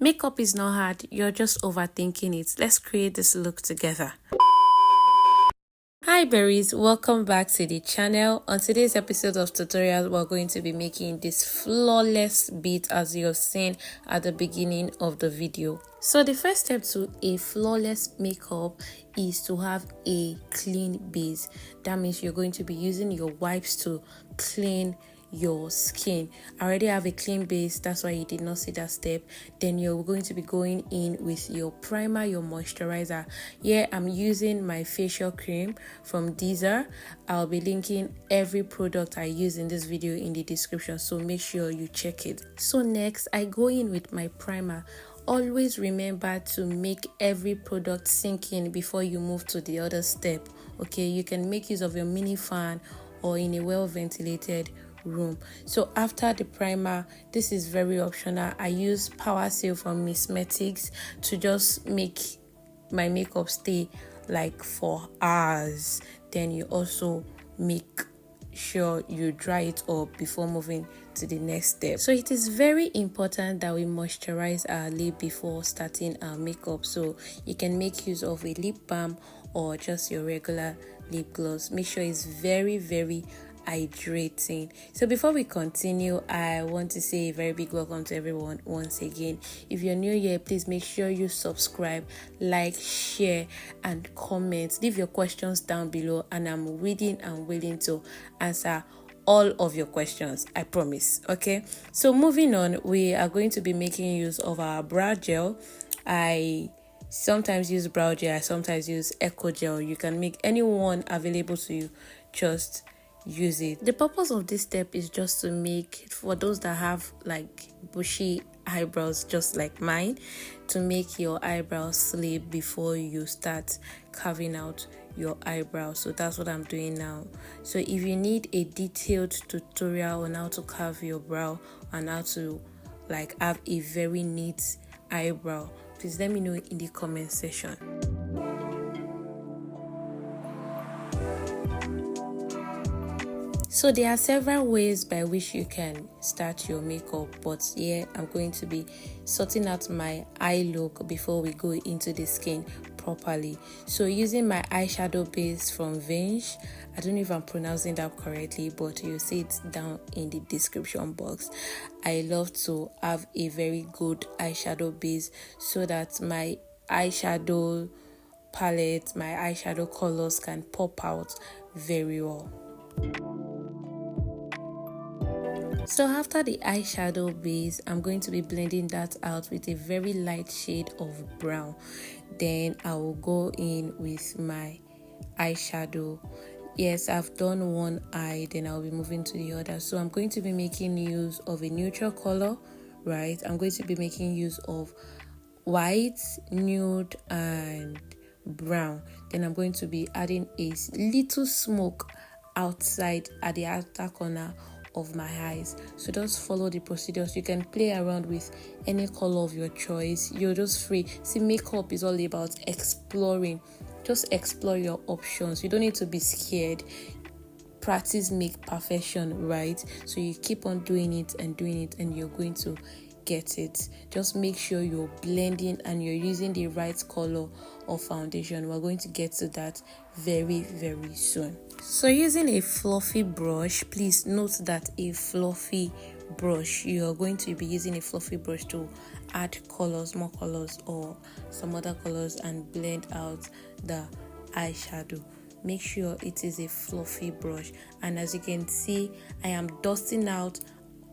Makeup is not hard, you're just overthinking it. Let's create this look together. Hi berries, welcome back to the channel. On today's episode of tutorial, we're going to be making this flawless beat as you've seen at the beginning of the video. So the first step to a flawless makeup is to have a clean base. That means you're going to be using your wipes to clean your skin. I already have a clean base, that's why you did not see that step. Then you're going to be going in with your primer, your moisturizer. Here I'm using my facial cream from DISAAR. I'll be linking every product I use in this video in the description, so make sure you check it. So next I go in with my primer. Always remember to make every product sink in before you move to the other step. Okay, you can make use of your mini fan or in a well ventilated room. So after the primer, this is very optional. I use Power Seal from MISMETICS to just make my makeup stay like for hours. Then you also make sure you dry it up before moving to the next step. So it is very important that we moisturize our lip before starting our makeup. So you can make use of a lip balm or just your regular lip gloss. Make sure it's very hydrating. So before we continue, I want to say a very big welcome to everyone once again. If you're new here, please make sure you subscribe, like, share and comment. Leave your questions down below and I'm reading and willing to answer all of your questions, I promise. Okay, so moving on, we are going to be making use of our brow gel. I sometimes use brow gel, I sometimes use eco gel. You can make any one available to you, just use it. The purpose of this step is just to make, for those that have like bushy eyebrows just like mine, to make your eyebrows sleep before you start carving out your eyebrows. So that's what I'm doing now. So if you need a detailed tutorial on how to carve your brow and how to like have a very neat eyebrow, please let me know in the comment section. So there are several ways by which you can start your makeup, but here I'm going to be sorting out my eye look before we go into the skin properly. So using my eyeshadow base from VIANGE, I don't know if I'm pronouncing that correctly, but you'll see it down in the description box. I love to have a very good eyeshadow base so that my eyeshadow palette, my eyeshadow colors can pop out very well. So after the eyeshadow base, I'm going to be blending that out with a very light shade of brown. Then I will go in with my eyeshadow. Yes, I've done one eye, then I'll be moving to the other. So I'm going to be making use of a neutral color, right? I'm going to be making use of white, nude and brown. Then I'm going to be adding a little smoke outside at the outer corner of my eyes. So just follow the procedures. You can play around with any color of your choice. You're just free. See, makeup is all about exploring. Just explore your options. You don't need to be scared. Practice make perfection, right? So you keep on doing it and you're going to get it. Just make sure you're blending and you're using the right color of foundation. We're going to get to that very soon. So using a fluffy brush, please note that a fluffy brush, you're going to be using a fluffy brush to add colors, more colors or some other colors and blend out the eyeshadow. Make sure it is a fluffy brush, and as you can see, I am dusting out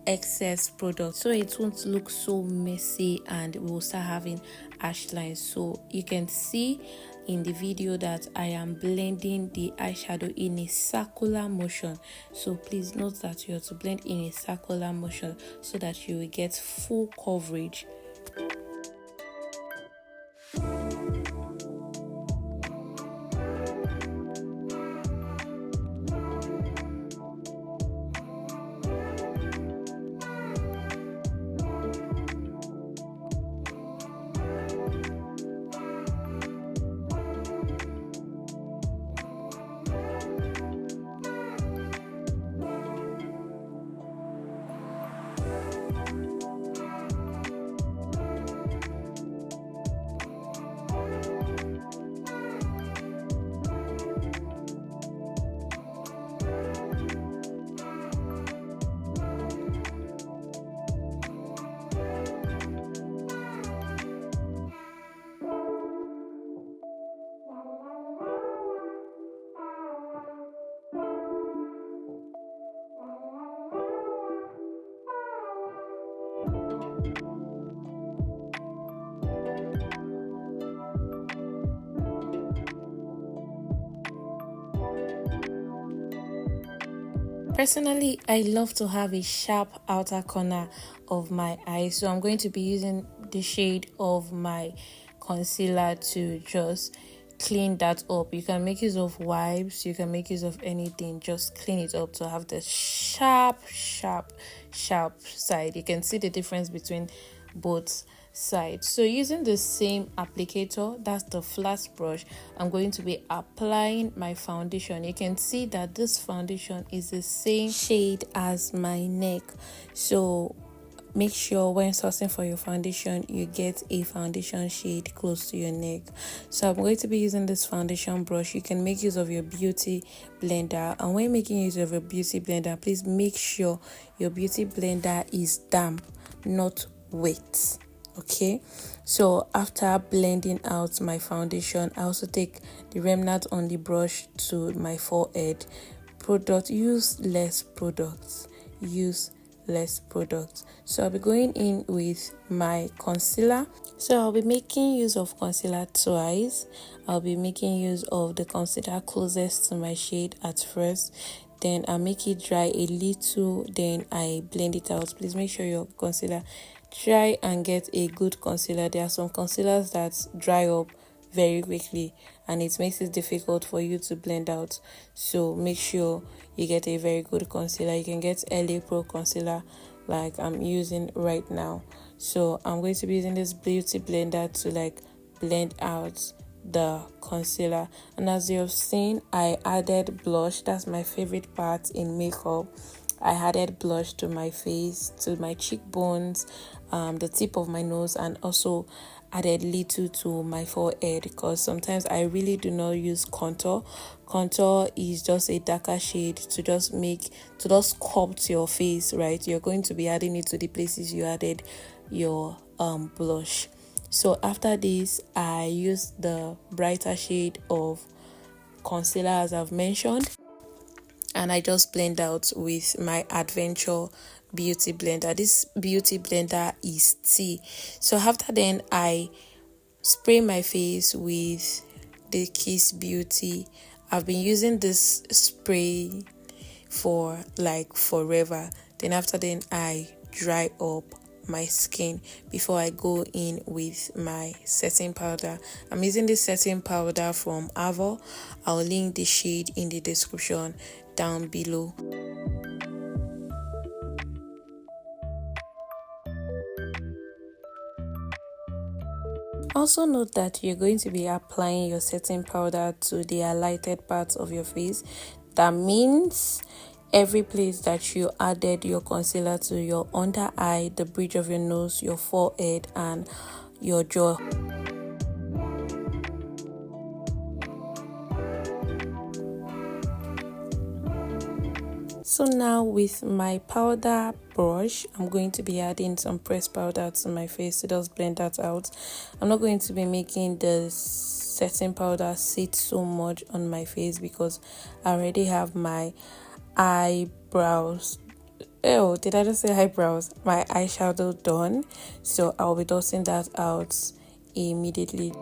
excess product so it won't look so messy and we will start having harsh lines. So you can see in the video that I am blending the eyeshadow in a circular motion. So please note that you have to blend in a circular motion so that you will get full coverage. Personally, I love to have a sharp outer corner of my eye, so I'm going to be using the shade of my concealer to just clean that up. You can make use of wipes, you can make use of anything, just clean it up to have the sharp side. You can see the difference between both sides. So using the same applicator, that's the flat brush, I'm going to be applying my foundation. You can see that this foundation is the same shade as my neck, so make sure when sourcing for your foundation you get a foundation shade close to your neck. So I'm going to be using this foundation brush. You can make use of your beauty blender, and when making use of your beauty blender, please make sure your beauty blender is damp, not wet. Okay, so after blending out my foundation, I also take the remnant on the brush to my forehead. Use less products. So I'll be going in with my concealer. So I'll be making use of concealer twice. I'll be making use of the concealer closest to my shade at first, then I'll make it dry a little, then I blend it out. Please make sure your concealer try and get a good concealer. There are some concealers that dry up very quickly and it makes it difficult for you to blend out, so make sure you get a very good concealer. You can get LA Pro concealer like I'm using right now. So I'm going to be using this beauty blender to blend out the concealer. And as you've seen, I added blush. That's my favorite part in makeup. I added blush to my face, to my cheekbones, the tip of my nose, and also added little to my forehead, because sometimes I really do not use contour. Contour is just a darker shade to just sculpt your face, right? You're going to be adding it to the places you added your blush. So after this, I use the brighter shade of concealer as I've mentioned, and I just blend out with my Adventure beauty blender. This beauty blender is tea. So after then, I spray my face with the Kiss Beauty. I've been using this spray for forever. Then after then, I dry up my skin before I go in with my setting powder. I'm using this setting powder from AVOUR. I'll link the shade in the description down below. Also note that you're going to be applying your setting powder to the highlighted parts of your face. That means every place that you added your concealer to, your under eye, the bridge of your nose, your forehead, and your jaw. So now with my powder brush, I'm going to be adding some pressed powder to my face to just blend that out. I'm not going to be making the setting powder sit so much on my face because I already have my eyebrows. Oh, did I just say eyebrows? My eyeshadow done. So I'll be dusting that out immediately.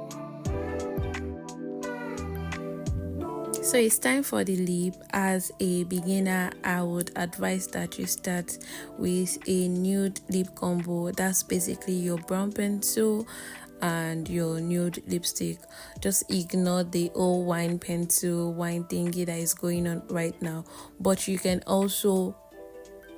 So it's time for the lip. As a beginner, I would advise that you start with a nude lip combo. That's basically your brown pencil and your nude lipstick. Just ignore the old wine pencil, wine thingy that is going on right now. But you can also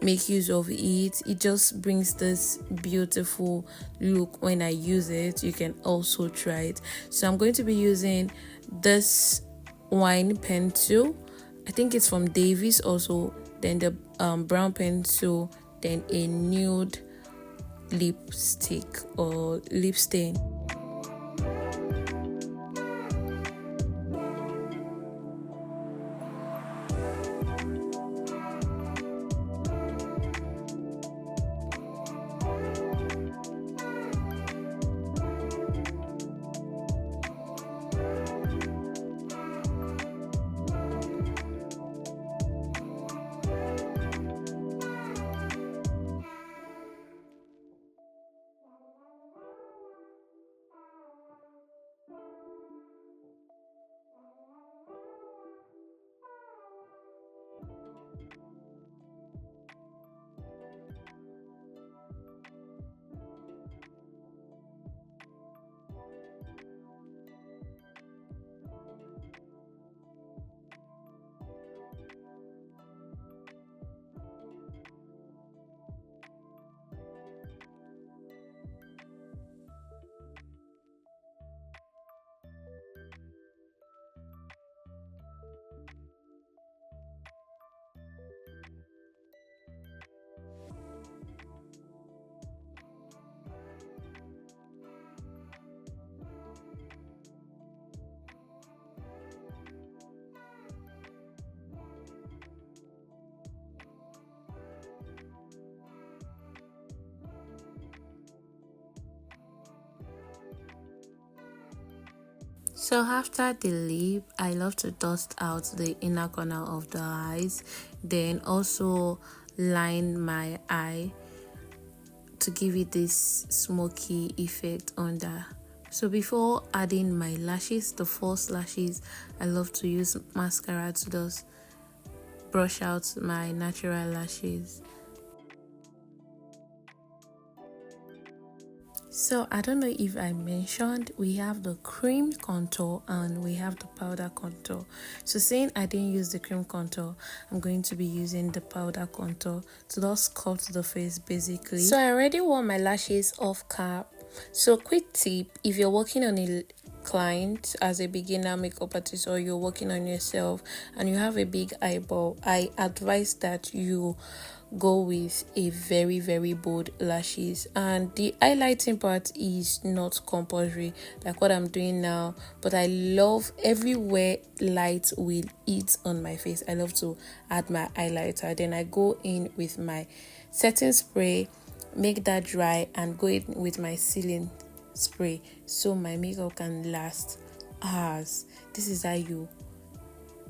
make use of it. It just brings this beautiful look when I use it. You can also try it. So I'm going to be using this wine pencil. I think it's from Davis also. Then the brown pencil. Then a nude lipstick or lip stain. So after the lip, I love to dust out the inner corner of the eyes, then also line my eye to give it this smoky effect under. So before adding my lashes, the false lashes, I love to use mascara to just brush out my natural lashes. So I don't know if I mentioned, we have the cream contour and we have the powder contour. So saying I didn't use the cream contour, I'm going to be using the powder contour to just sculpt the face basically. So I already wore my lashes off cap. So quick tip, if you're working on a client as a beginner makeup artist, or you're working on yourself and you have a big eyeball, I advise that you go with a very bold lashes, and the highlighting part is not compulsory like what I'm doing now, but I love everywhere light will hit on my face, I love to add my highlighter. Then I go in with my setting spray, make that dry, and go in with my sealing spray so my makeup can last hours. This is how you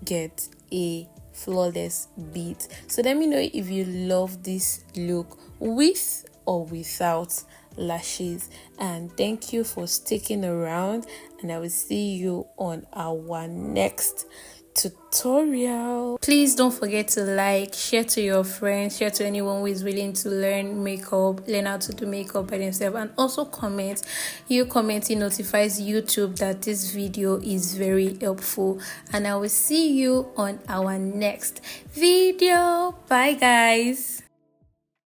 get a flawless beat. So let me know if you love this look with or without lashes, and thank you for sticking around, and I will see you on our next tutorial. Please don't forget to like, share to your friends, share to anyone who is willing to learn makeup, learn how to do makeup by themselves, and also comment. You commenting notifies YouTube that this video is very helpful, and I will see you on our next video. Bye guys.